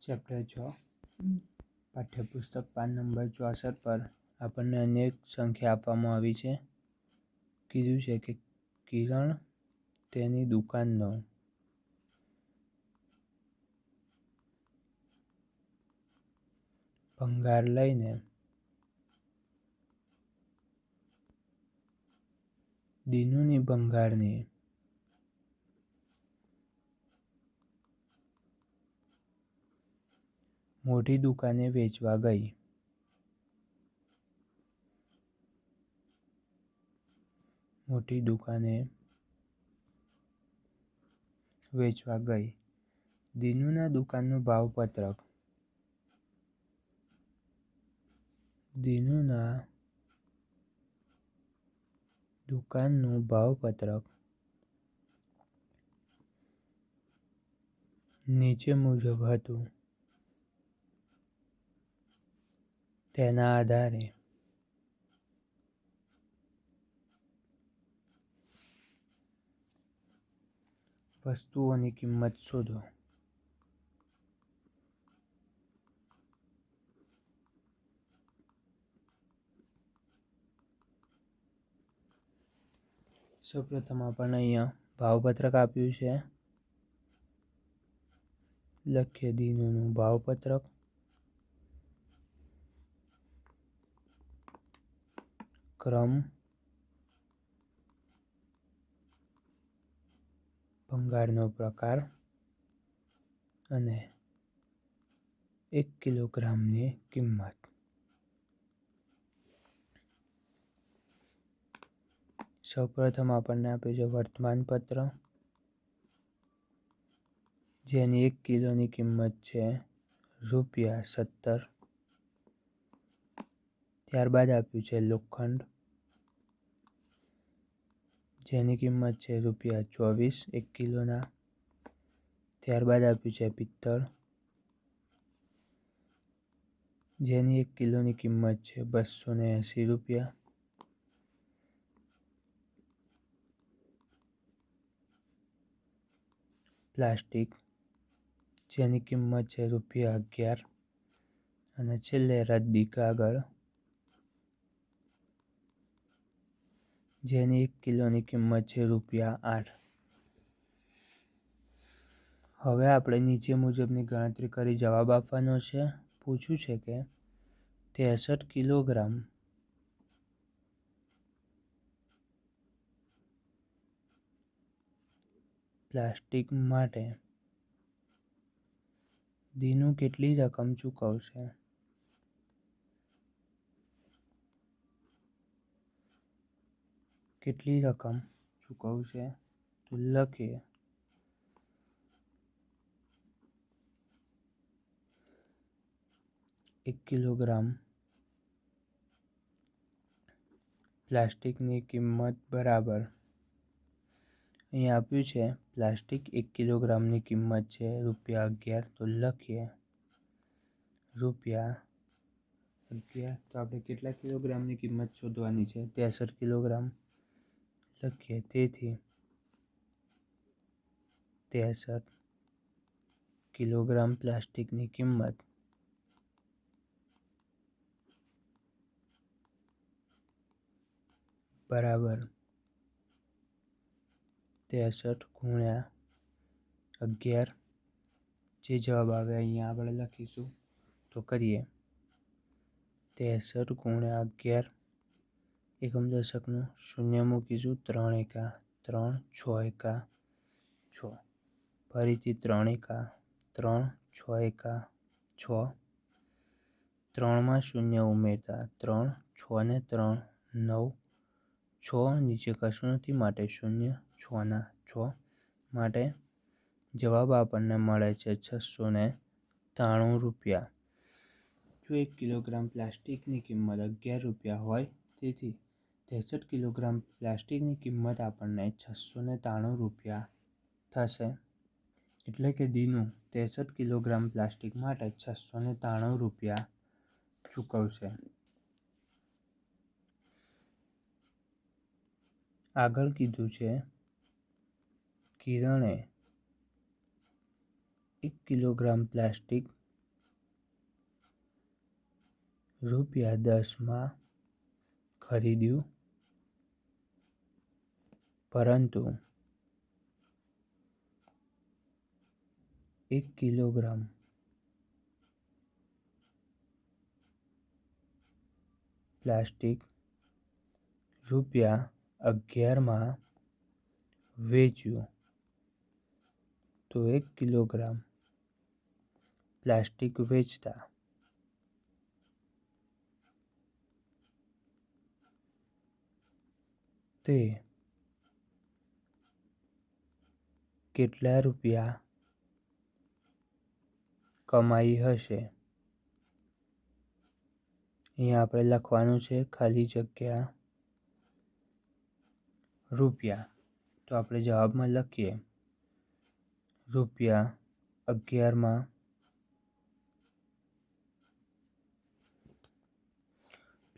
Chapter 6 પાઠ્યપુસ્તક PAN number 64 પર આપણને અનેક સંખ્યા આપવામાં આવી છે. કીધું છે કે કિરણ તેની દુકાનનો ભંગાર લઈને દીનુની ભંગારની મોટી દુકાને વેચવા ગઈ. મોટી દુકાને વેચવા ગઈ. દીનુના દુકાનનું ભાવપત્રક. દીનુના દુકાનનું ભાવપત્રક નીચે મુજબ હતું. તેના આધારે વસ્તુઓની કિંમત શોધો. સૌપ્રથમ આપણને અહીંયા ભાવપત્રક આપ્યું છે. લખીએ દીનુનું ભાવપત્રક. ક્રમ, ભંગારનો પ્રકાર અને 1 કિલોગ્રામની કિંમત. સૌપ્રથમ આપણને આપ્યું છે વર્તમાનપત્ર, જેની 1 કિલોની કિંમત છે ₹17. ત્યારબાદ આપ્યું છે લોખંડ, જેની કિંમત છે ₹24 1 કિલોના. ત્યારબાદ આપ્યું છે પિત્તળ, જેની 1 કિલોની કિંમત છે ₹280. પ્લાસ્ટિક, જેની કિંમત છે ₹11. અને છેલ્લે રદ્દી કાગળ, જેની 1 કિલોની કિંમત છે ₹8. હવે આપણે નીચે મુજબની ગણતરી કરી જવાબ આપવાનો છે. પૂછ્યું છે કે 63 કિલોગ્રામ પ્લાસ્ટિક માટે દીનુ કેટલી રકમ ચૂકવશે? કેટલી રકમ ચૂકવશે? તો લખીએ એક કિલોગ્રામ પ્લાસ્ટિકની કિંમત બરાબર. અહીં આપ્યું છે પ્લાસ્ટિક 1 કિલોગ્રામની કિંમત છે ₹11. તો લખીએ ₹11. તો આપણે કેટલા કિલોગ્રામની કિંમત શોધવાની છે? 63 કિલોગ્રામ. લખીએ તેથી 63 કિલોગ્રામ પ્લાસ્ટિકની કિંમત બરાબર 63 ગુણ્યા 11. જે જવાબ આવે અહીંયા આપણે લખીશું. તો કરીએ 63 ગુણ્યા 11. એકમ દશકનું શૂન્ય મૂકીશું. 3 એકા 3, 6 એકા 6, ફરીથી 3 એકા 3, 6 એકા 6, 3માં શૂન્ય ઉમેરતા 3, 6 ને 3 9, 6 નીચે કશું નથી માટે શૂન્ય, 6 ના 6 માટે જવાબ આપણને મળે છે ₹693. જો 1 કિલોગ્રામ પ્લાસ્ટિકની કિંમત ₹11 હોય, તેથી 63 કિલોગ્રામ પ્લાસ્ટિકની કિંમત આપણને ₹693 થશે. એટલે કે દીનુ 63 કિલોગ્રામ પ્લાસ્ટિક માટે ₹693 ચૂકવશે. આગળ કીધું છે કિરણે 1 કિલોગ્રામ પ્લાસ્ટિક ₹10 ખરીદ્યું, પરંતુ 1 કિલોગ્રામ પ્લાસ્ટિક ₹11 વેચ્યું, તો 1 કિલોગ્રામ પ્લાસ્ટિક વેચતા તે કેટલા રૂપિયા કમાઈ હશે? અહીંયા આપણે લખવાનું છે ખાલી જગ્યા રૂપિયા. તો આપણે જવાબમાં લખીએ ₹11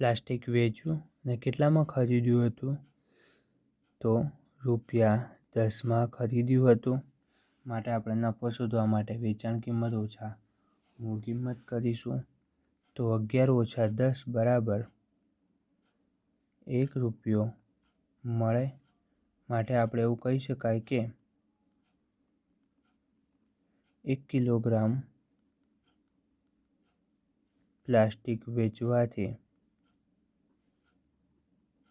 પ્લાસ્ટિક વેચ્યું અને કેટલામાં ખરીદ્યું હતું? તો ₹10 ખરીદ્યું હતું. માટે આપણે નફો શોધવા માટે વેચાણ કિંમત ઓછા મૂળ કિંમત કરીશું. તો 11 - 10 બરાબર ₹1 મળે. માટે આપણે એવું કહી શકાય કે 1 કિલોગ્રામ પ્લાસ્ટિક વેચવાથી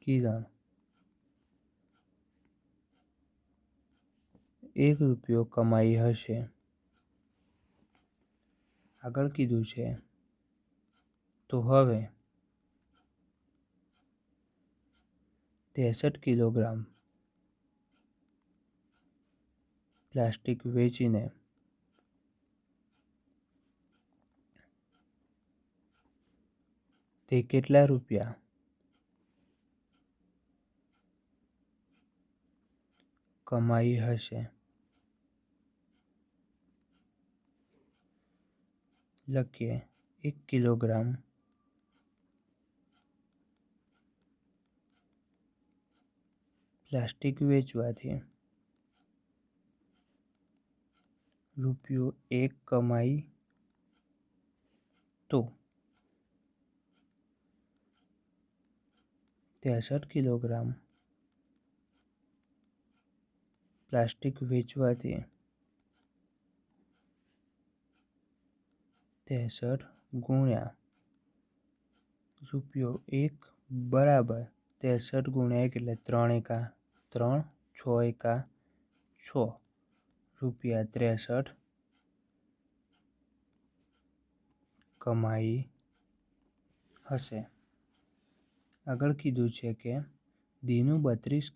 કિરણ ₹1 કમાઈ હશે. આગળ કીધું છે તો હવે 63 કિલોગ્રામ પ્લાસ્ટિક વેચીને તે કેટલા રૂપિયા કમાઈ હશે? લખીએ 1 કિલોગ્રામ પ્લાસ્ટિક વેચવાથી ₹1 કમાઈ, તો 63 કિલોગ્રામ પ્લાસ્ટિક વેચવાથી 63 ગુણ્યા ₹1 બરાબર 63 ગુણ્યા 1 એટલે 3 એકા 3, 6 એકા 6, ₹63 કમાઈ હશે. આગળ કીધું છે કે દીનું 32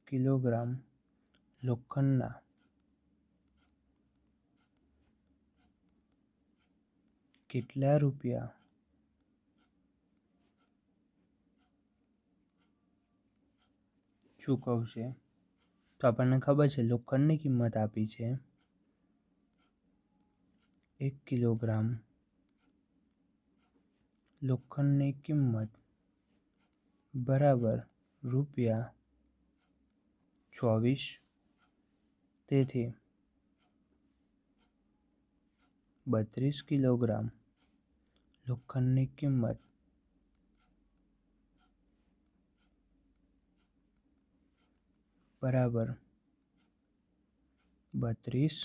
કિલોગ્રામ લોખંડના કેટલા રૂપિયા ચૂકવશે? તો આપણને ખબર છે લોખંડની કિંમત આપી છે 1 કિલોગ્રામ લોખંડની કિંમત બરાબર ₹24. તેથી 32 કિલોગ્રામ લોખંડની કિંમત બરાબર 32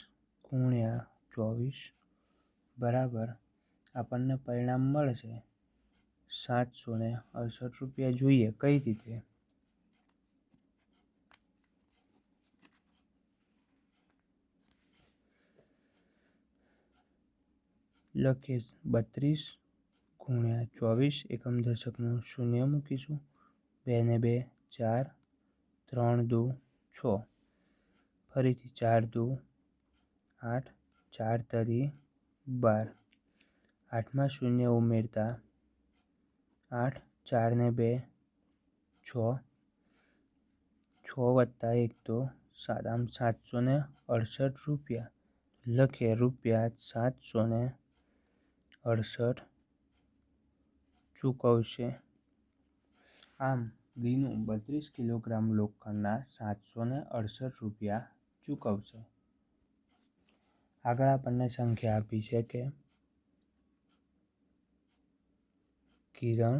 ગુણ્યા 24 બરાબર આપણને પરિણામ મળશે ₹768. જોઈએ કઈ રીતે? લખીએ 32 ગુણ્યા 24 એકમ દશકનું શૂન્ય મૂકીશું. 2 ને 2 4, 3 દુ 6, ફરીથી 4 દુ 8, 4 તરી 12, 8માં શૂન્ય ઉમેરતા 8, 4 ને 2 6, 6 વત્તા 1 તો 7, આમ ₹768. લખીએ ₹768 ચૂકવશે. આમ દીનું 32 કિલોગ્રામ લોખંડના ₹768 ચૂકવશે. આગળ આપણને સંખ્યા આપી છે કે કિરણ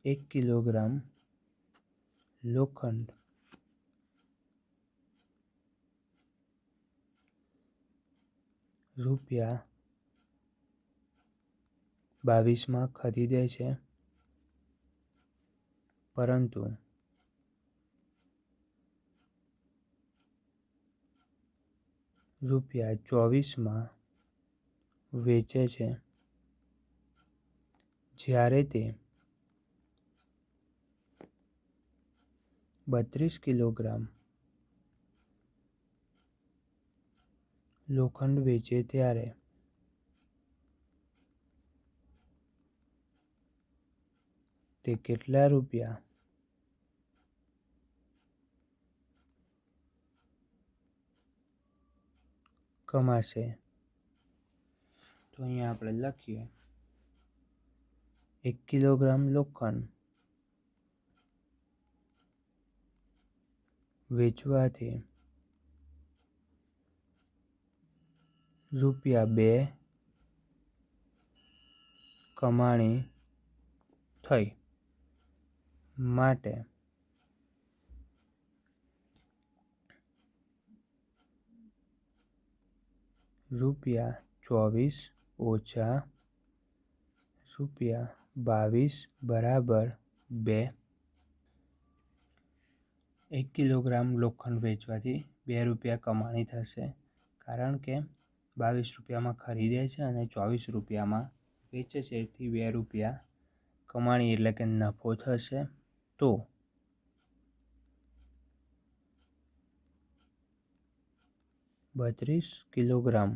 1 કિલોગ્રામ લોખંડ રૂપિયા 22 ખરીદે છે, પરંતુ રૂપિયા 24 વેચે છે, જ્યારે તે 32 કિલોગ્રામ લોખંડ વેચે ત્યારે તે કેટલા રૂપિયા કમાશે? તો અહીંયા આપણે લખીએ 1 કિલોગ્રામ લોખંડ વેચવાથી રૂપિયા 2 કમાણી થઈ, માટે રૂપિયા 24 ઓછા રૂપિયા 22 બરાબર 2. 1 કિલોગ્રામ લોખંડ વેચવાથી 2 રૂપિયા કમાણી થશે, કારણ કે 22 રૂપિયામાં ખરીદે છે અને 24 રૂપિયામાં વેચે છે, એથી 2 રૂપિયા કમાણી એટલે કે નફો થશે. તો 32 કિલોગ્રામ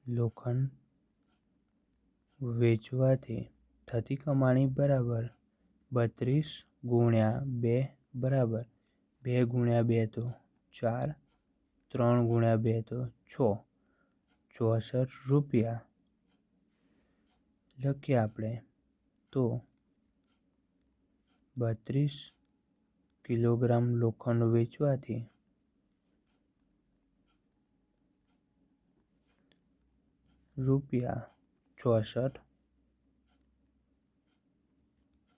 લોખંડ વેચવાથી થતી કમાણી બરાબર 32 ગુણ્યા 2 બરાબર 2 ગુણ્યા 2 તો 4, 3 ગુણ્યા 2 તો 6, 64 રૂપિયા લખીએ આપણે. તો 32 કિલોગ્રામ લોખંડ વેચવાથી રૂપિયા 64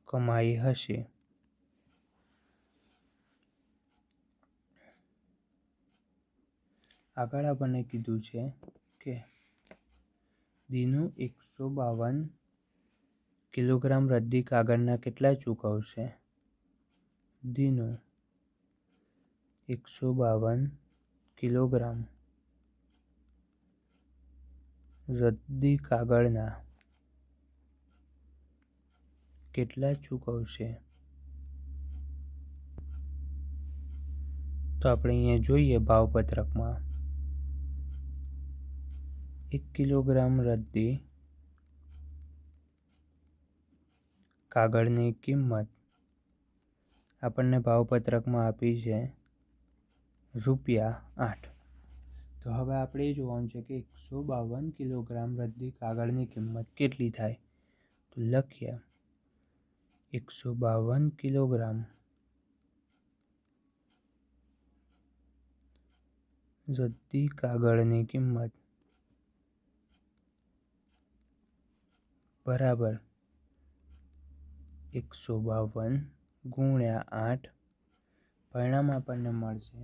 કમાઈ હશે. આગળ આપણને કીધું છે કે દીનુ 152 કિલોગ્રામ રદ્દી કાગળના કેટલા ચૂકવશે? દીનુ 152 કિલોગ્રામ રદ્દી કાગળના કેટલા ચૂકવશે? તો આપણે અહીંયા જોઈએ ભાવપત્રકમાં 1 કિલોગ્રામ રદ્દી કાગળની કિંમત આપણને ભાવપત્રકમાં આપી છે રૂપિયા 8. તો હવે આપણે એ જોવાનું છે કે 152 કિલોગ્રામ રદ્દી કાગળની કિંમત કેટલી થાય? તો લખીએ 152 કિલોગ્રામ રદ્દી કાગળની કિંમત બરાબર 152 ગુણ્યા 8. પરિણામ આપણને મળશે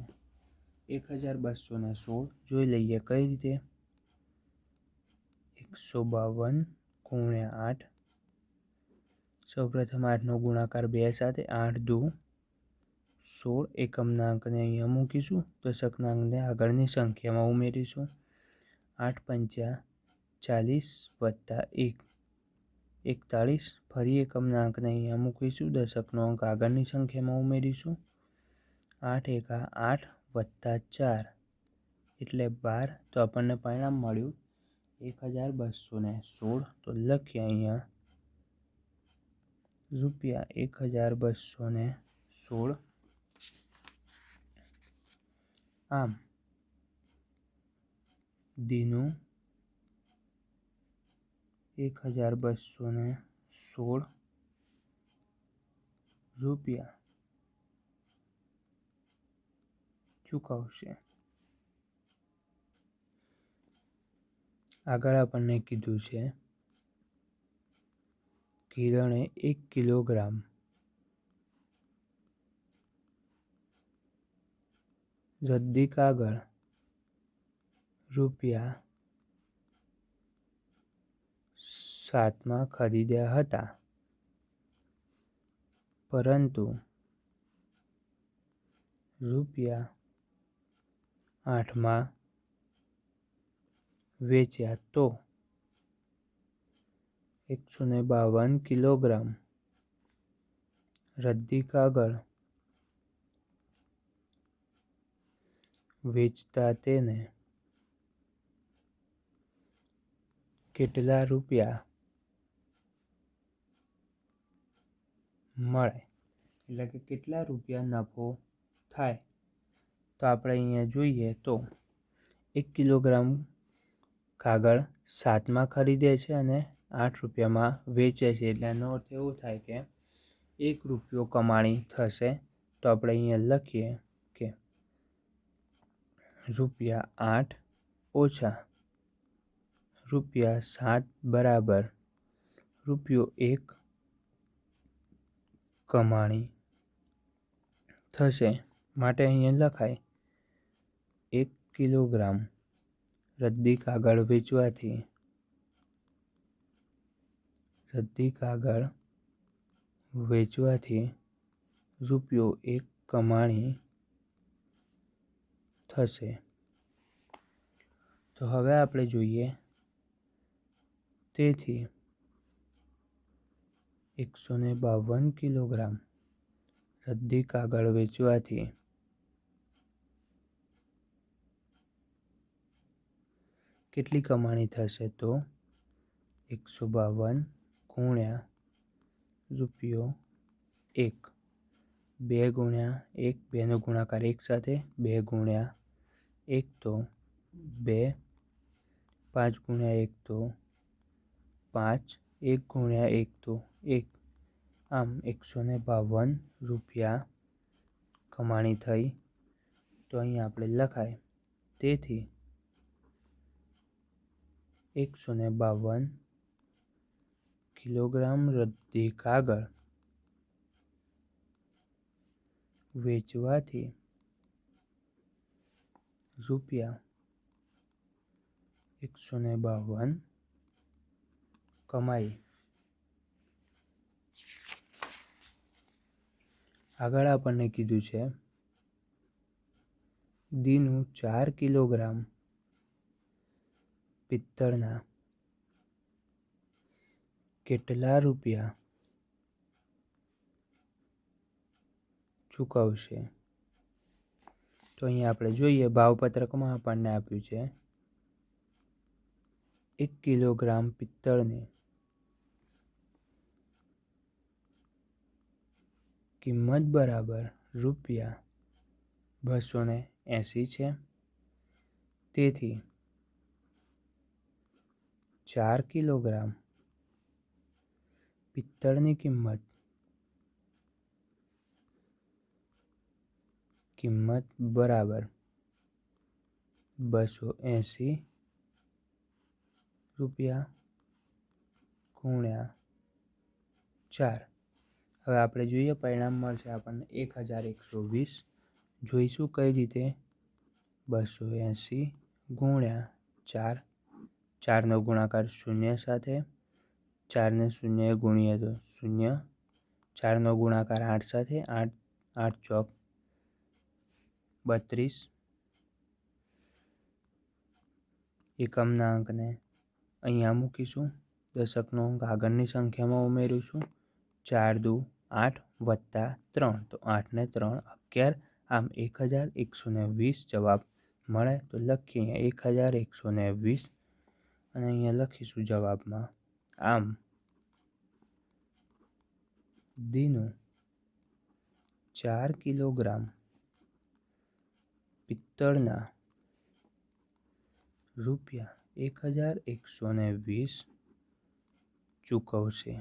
1216. જોઈ લઈએ કઈ રીતે. 152 ગુણ્યા 8. સૌપ્રથમ 8નો ગુણાકાર 2 સાથે, 8 દુ 16. એકમના અંકને અહીંયા મૂકીશું, દશકના અંકને આગળની સંખ્યામાં ઉમેરીશું. 8 પંચા 40 વત્તા 1 41. ફરી એકમના અંકને અહીંયા મૂકીશું, દશકનો અંક આગળની સંખ્યામાં ઉમેરીશું. 8 એકા 8 વત્તા 4 એટલે 12. તો આપણને પરિણામ મળ્યું 1216. તો લખીએ અહીંયા રૂપિયા 1216. આમ દીનુ 1216 રૂપિયા ચૂકવશે. આગળ આપણને કીધું છે કિરણે 1 કિલોગ્રામ રદ્દી કાગળ ₹7 ખરીદ્યા હતા, પરંતુ ₹8 વેચ્યા તો 152 કિલોગ્રામ રદ્દી કાગળ વેચતા તેને કેટલા રૂપિયા મળે, એટલે કે કેટલા રૂપિયા નફો થાય. તો આપણે અહીંયા જોઈએ તો 1 કિલોગ્રામ કાગળ 7 ખરીદે છે અને 8 રૂપિયામાં વેચે છે, એટલે એનો અર્થ એવો થાય કે 1 રૂપિયો કમાણી થશે. તો આપણે અહીંયા લખીએ કે ₹8 ઓછા ₹7 બરાબર ₹1 કમાણી થશે. માટે અહીંયા લખાય 1 કિલોગ્રામ રદ્દી કાગળ વેચવાથી ₹1 કમાણી થશે. તો હવે આપણે જોઈએ, તેથી 152 કિલોગ્રામ રદ્દી કાગળ વેચવાથી કેટલી કમાણી થશે, તો 152 ગુણ્યા ₹1, 2 ગુણ્યા 1, 2નો ગુણાકાર 1 સાથે, 2 ગુણ્યા 1 તો 2, 5 ગુણ્યા 1 તો 5, 1 ગુણ્યા 1 તો 1, આમ ₹152 કમાણી થઈ. તો અહીંયા આપણે લખાય, તેથી 152 કિલોગ્રામ રદ્દી કાગળ વેચવાથી ₹152 કમાઈ. આગળ આપણને કીધું છે દીનું 4 કિલોગ્રામ પિત્તળના કેટલા રૂપિયા ચૂકવશે. તો અહીંયા આપણે જોઈએ, ભાવપત્રકમાં આપણને આપ્યું છે 1 કિલોગ્રામ પિત્તળની કિંમત બરાબર ₹280 છે. તેથી 4 કિલોગ્રામ પિત્તળની કિંમત બરાબર ₹280 ગુણ્યા 4. હવે આપણે જોઈએ, પરિણામ મળશે આપણને 1120. જોઈશું કઈ રીતે. 280 ગુણ્યા 4, 4નો ગુણાકાર 0 સાથે, 4ને 0 ગુણીએ તો 0, 4નો ગુણાકાર 8 સાથે, 8 ચોક 32, એકમના અંકને અહીંયા મૂકીશું, દશકનો અંક આગળની સંખ્યામાં ઉમેરીશું. 4 દુ 8 વત્તા 3, તો 8 ને 3 11, આમ 1120 જવાબ મળે. તો લખીએ 1120 અને અહીંયા લખીશું જવાબમાં. આમ દીનું 4 કિલોગ્રામ પિત્તળના ₹1120 ચૂકવશે.